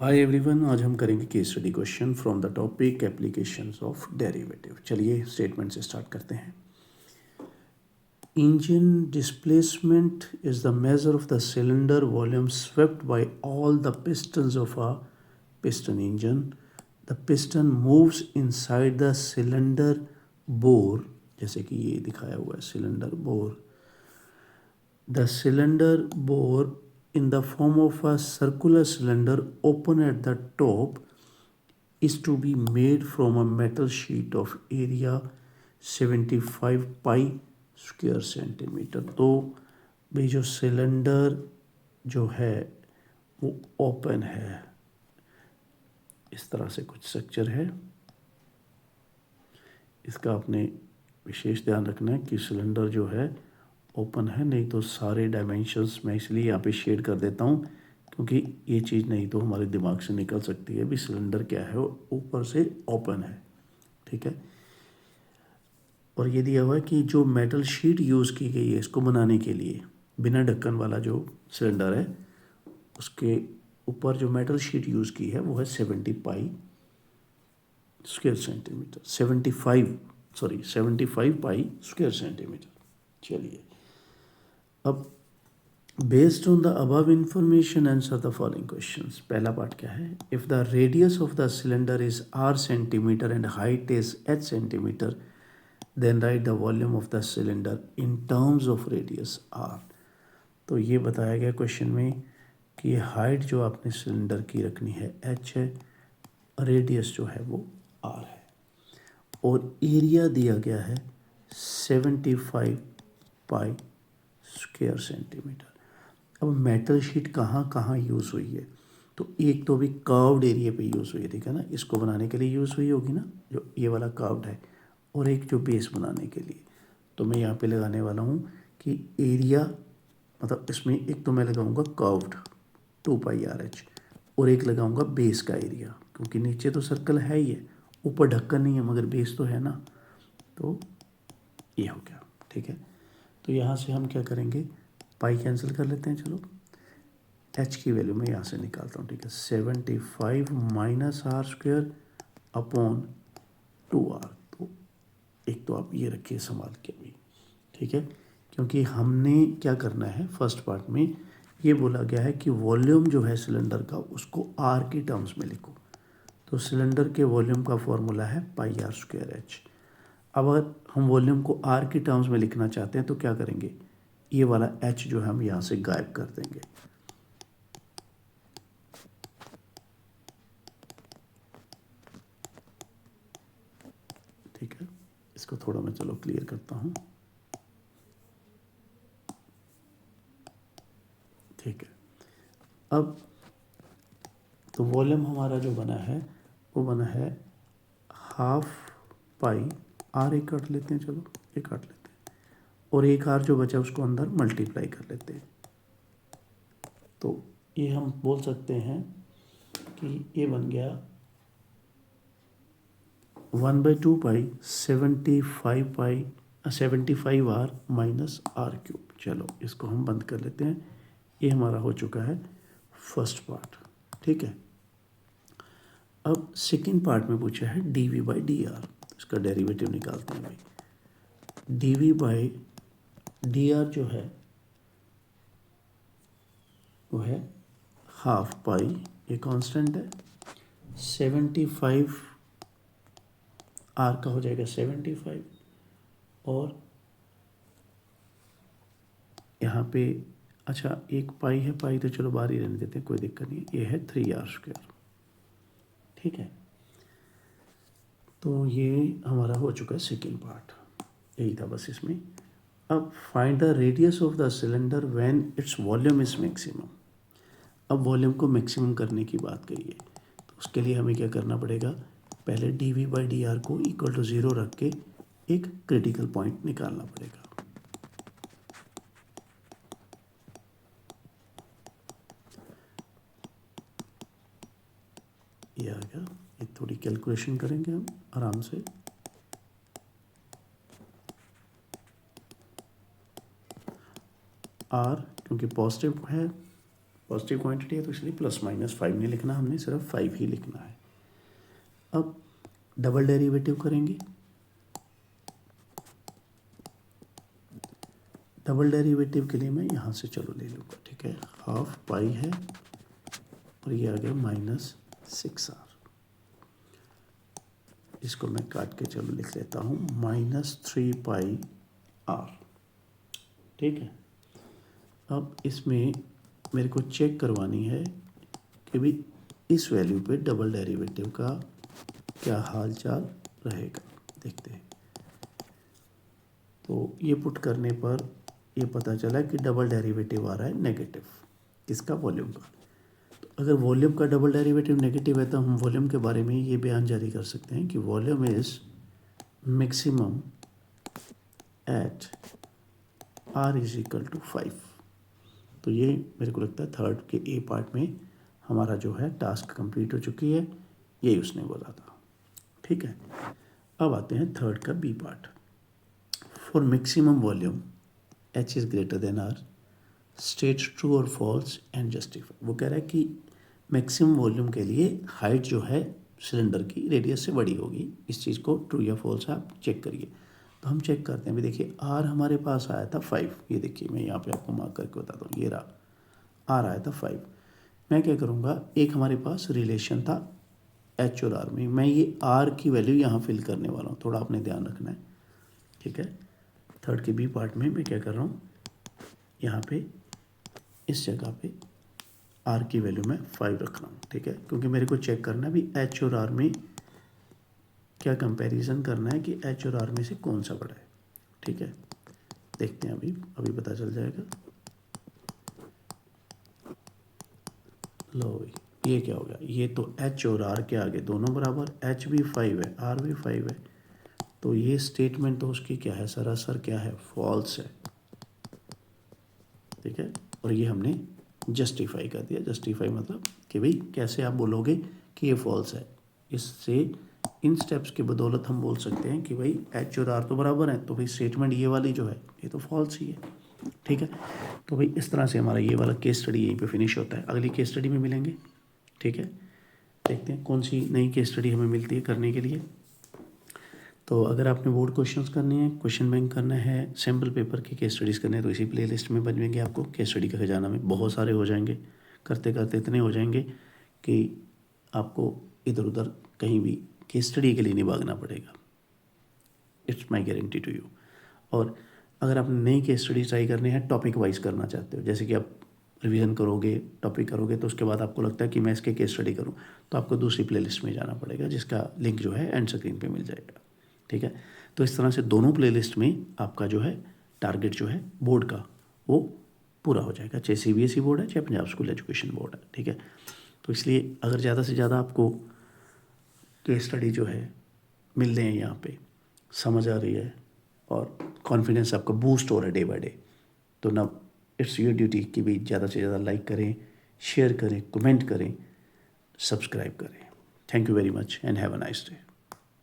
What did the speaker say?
Hi everyone, आज हम करेंगे case study question from the topic applications of derivative. चलिए स्टेटमेंट से स्टार्ट करते हैं। Engine displacement is the measure of the cylinder volume swept by all the pistons of a piston engine. The piston moves inside the cylinder bore, जैसे कि ये दिखाया हुआ है cylinder bore. The cylinder bore in the form of a circular cylinder open at the top is to be made from a metal sheet of area 75 pi square centimetre. तो भाई जो cylinder जो है वो ओपन है, इस तरह से कुछ स्ट्रक्चर है। इसका आपने विशेष ध्यान रखना है कि सिलेंडर जो है ओपन है, नहीं तो सारे डायमेंशंस मैं इसलिए यहाँ पे शेड कर देता हूँ क्योंकि ये चीज़ नहीं तो हमारे दिमाग से निकल सकती है भी सिलेंडर क्या है, वो ऊपर से ओपन है। ठीक है। और ये दिया हुआ है कि जो मेटल शीट यूज़ की गई है इसको बनाने के लिए, बिना ढक्कन वाला जो सिलेंडर है उसके ऊपर जो मेटल शीट यूज़ की है वो है 70 pi square centimetre, 75 pi square centimetre. चलिए अब based on the above information answer the following questions. पहला पार्ट क्या है, if the radius of the cylinder is r centimetre and height is h centimetre then write the volume of the cylinder in terms of radius r। तो ये बताया गया question में कि height जो आपने सिलेंडर की रखनी है h है, रेडियस जो है वो r है, और एरिया दिया गया है 75 पाई स्क्वायर सेंटीमीटर। अब मेटल शीट कहाँ कहाँ यूज़ हुई है, तो एक तो भी कर्व्ड एरिया पे यूज़ हुई है, ठीक है ना, इसको बनाने के लिए यूज़ हुई होगी ना, जो ये वाला कर्व्ड है, और एक जो बेस बनाने के लिए। तो मैं यहाँ पे लगाने वाला हूँ कि एरिया मतलब इसमें एक तो मैं लगाऊंगा कर्व्ड 2 पाई आर एच, और एक लगाऊंगा बेस का एरिया, क्योंकि नीचे तो सर्कल है ही है, ऊपर ढक्कन नहीं है मगर बेस तो है ना, तो ये हो गया। ठीक है। तो यहाँ से हम क्या करेंगे, पाई कैंसिल कर लेते हैं। चलो एच की वैल्यू मैं यहाँ से निकालता हूँ। ठीक है, 75 minus are square upon 2r। तो एक तो आप ये रखिए संभाल के अभी। ठीक है, क्योंकि हमने क्या करना है, फर्स्ट पार्ट में ये बोला गया है कि वॉल्यूम जो है सिलेंडर का उसको r की टर्म्स में लिखो। तो सिलेंडर के वॉल्यूम का फॉर्मूला है पाई आर स्क्वायर एच। अब अगर हम वॉल्यूम को r की टर्म्स में लिखना चाहते हैं तो क्या करेंगे, ये वाला h जो है हम यहाँ से गायब कर देंगे। ठीक है, इसको थोड़ा मैं चलो क्लियर करता हूँ। ठीक है, अब तो वॉल्यूम हमारा जो बना है वो बना है हाफ पाई आर, एक काट लेते हैं, चलो एक काट लेते हैं, और एक आर जो बचा उसको अंदर मल्टीप्लाई कर लेते हैं। तो ये हम बोल सकते हैं कि ये बन गया 1/2 पाई 75 आर माइनस आर क्यूब। चलो इसको हम बंद कर लेते हैं। ये हमारा हो चुका है फर्स्ट पार्ट। ठीक है, अब सेकेंड पार्ट में पूछा है d v by d r, इसका डेरिवेटिव निकालते हैं भाई। D v by d r जो है वो है हाफ पाई, ये कांस्टेंट है, 75 आर का हो जाएगा 75, और यहाँ पे अच्छा एक पाई है, पाई तो चलो बाहर ही रहने देते हैं, कोई दिक्कत नहीं है, ये है 3r स्क्वायर। ठीक है, तो ये हमारा हो चुका है सेकेंड पार्ट, यही था बस इसमें। अब find the radius of the cylinder when its volume is maximum. अब वॉल्यूम को मैक्सिमम करने की बात करिए, तो उसके लिए हमें क्या करना पड़ेगा, पहले d v by d r को इक्वल टू 0 रख के एक क्रिटिकल पॉइंट निकालना पड़ेगा। ये आ गया, ये थोड़ी कैलकुलेशन करेंगे हम आराम से। आर क्योंकि पॉजिटिव है पॉजिटिव क्वांटिटी है तो इसलिए +-5 नहीं लिखना, हमने सिर्फ 5 ही लिखना है। अब डबल डेरिवेटिव करेंगे। डबल डेरिवेटिव के लिए मैं यहाँ से चलो ले लूँगा, ठीक है। हाफ पाई है और ये आ गया -6r। इसको मैं काट के चलो लिख लेता हूँ -3πr, ठीक है। अब इसमें मेरे को चेक करवानी है कि भाई इस वैल्यू पे डबल डेरिवेटिव का क्या हाल चाल रहेगा, देखते हैं। तो ये पुट करने पर ये पता चला कि डबल डेरिवेटिव आ रहा है नेगेटिव, किसका, वॉल्यूम का। तो अगर वॉल्यूम का डबल डेरिवेटिव नेगेटिव है तो हम वॉल्यूम के बारे में ये बयान जारी कर सकते हैं कि volume is maximum at r is equal to 5। तो ये मेरे को लगता है थर्ड के ए पार्ट में हमारा जो है टास्क कंप्लीट हो चुकी है, यही उसने बोला था, ठीक है। अब आते हैं थर्ड का B part. For maximum volume h is greater than r, state true और फॉल्स एंड जस्टिफाई। वो कह रहा है कि मैक्सिमम वॉल्यूम के लिए हाइट जो है सिलेंडर की रेडियस से बड़ी होगी, इस चीज़ को ट्रू या फॉल्स आप चेक करिए। तो हम चेक करते हैं। अभी देखिए r हमारे पास आया था 5, ये देखिए मैं यहाँ पे आपको मार्क करके बताता हूँ, ये रहा r आया था 5। मैं क्या करूँगा, एक हमारे पास रिलेशन था h और r में, मैं ये r की वैल्यू यहाँ फिल करने वाला हूँ, थोड़ा आपने ध्यान रखना है, ठीक है। थर्ड के बी पार्ट में मैं क्या कर रहा हूँ, यहाँ पे इस जगह पे r की वैल्यू मैं 5 रख रहा हूँ, ठीक है। क्योंकि मेरे को चेक करना है भी h और r में क्या कंपैरिजन करना है कि h और r में से कौन सा बड़ा है, ठीक है। देखते हैं, अभी पता चल जाएगा। लो भाई, ये क्या हो गया, ये तो h और r के आगे दोनों बराबर, h भी 5 है, r भी 5 है, तो ये स्टेटमेंट तो उसकी क्या है, सरासर क्या है, फॉल्स है, ठीक है। और ये हमने जस्टिफाई कर दिया। जस्टिफाई मतलब कि भाई कैसे आप बोलोगे कि ये फॉल्स है, इससे इन स्टेप्स की बदौलत हम बोल सकते हैं कि भाई h और r तो बराबर हैं, तो भाई स्टेटमेंट ये वाली जो है ये तो फॉल्स ही है, ठीक है। तो भाई इस तरह से हमारा ये वाला केस स्टडी यहीं पे फिनिश होता है। अगली केस स्टडी में मिलेंगे, ठीक है। देखते हैं कौन सी नई केस स्टडी हमें मिलती है करने के लिए। तो अगर आपने बोर्ड क्वेश्चंस करने हैं, क्वेश्चन बैंक करना है, सैम्पल पेपर की केस स्टडीज़ करने हैं, तो इसी प्लेलिस्ट में बन जाएंगे। आपको केस स्टडी का खजाना में बहुत सारे हो जाएंगे, करते करते इतने हो जाएंगे कि आपको इधर उधर कहीं भी केस स्टडी के लिए नहीं भागना पड़ेगा। It's my guarantee to you. और अगर आपने नई केस स्टडी ट्राई करनी है, टॉपिक वाइज करना चाहते हो, जैसे कि आप रिवीजन करोगे, टॉपिक करोगे, तो उसके बाद आपको लगता है कि मैं इसके केस स्टडी करूँ, तो आपको दूसरी प्लेलिस्ट में जाना पड़ेगा, जिसका लिंक जो है एंड स्क्रीन पे मिल जाएगा, ठीक है। तो इस तरह से दोनों प्लेलिस्ट में आपका जो है टारगेट जो है बोर्ड का वो पूरा हो जाएगा, चाहे CBSE बोर्ड है चाहे पंजाब स्कूल एजुकेशन बोर्ड है, ठीक है। तो इसलिए अगर ज़्यादा से ज़्यादा आपको केस स्टडी जो है मिल रहे हैं, यहाँ पे समझ आ रही है और कॉन्फिडेंस आपका बूस्ट हो रहा है डे बाय डे, तो ना इट्स योर ड्यूटी कि भी ज़्यादा से ज़्यादा लाइक करें, शेयर करें, कमेंट करें, सब्सक्राइब करें। Thank you very much and have a nice day.